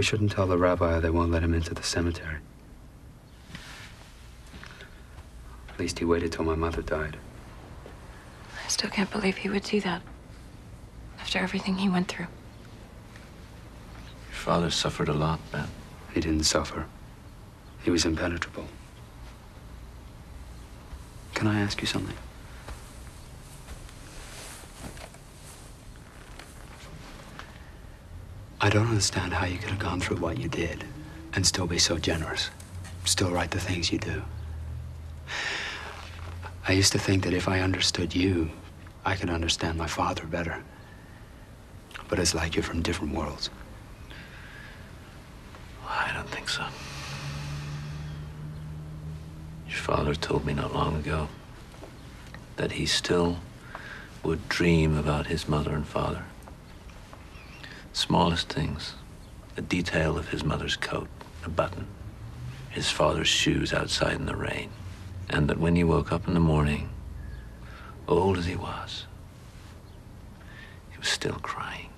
We shouldn't tell the rabbi or they won't let him into the cemetery. At least he waited till my mother died. I still can't believe he would do that. After everything he went through. Your father suffered a lot, Ben. He didn't suffer. He was impenetrable. Can I ask you something? I don't understand how you could have gone through what you did and still be so generous, still write the things you do. I used to think that if I understood you, I could understand my father better. But it's like you're from different worlds. I don't think so. Your father told me not long ago that he still would dream about his mother and father. Smallest things, the detail of his mother's coat, a button, his father's shoes outside in the rain, and that when he woke up in the morning, old as he was still crying.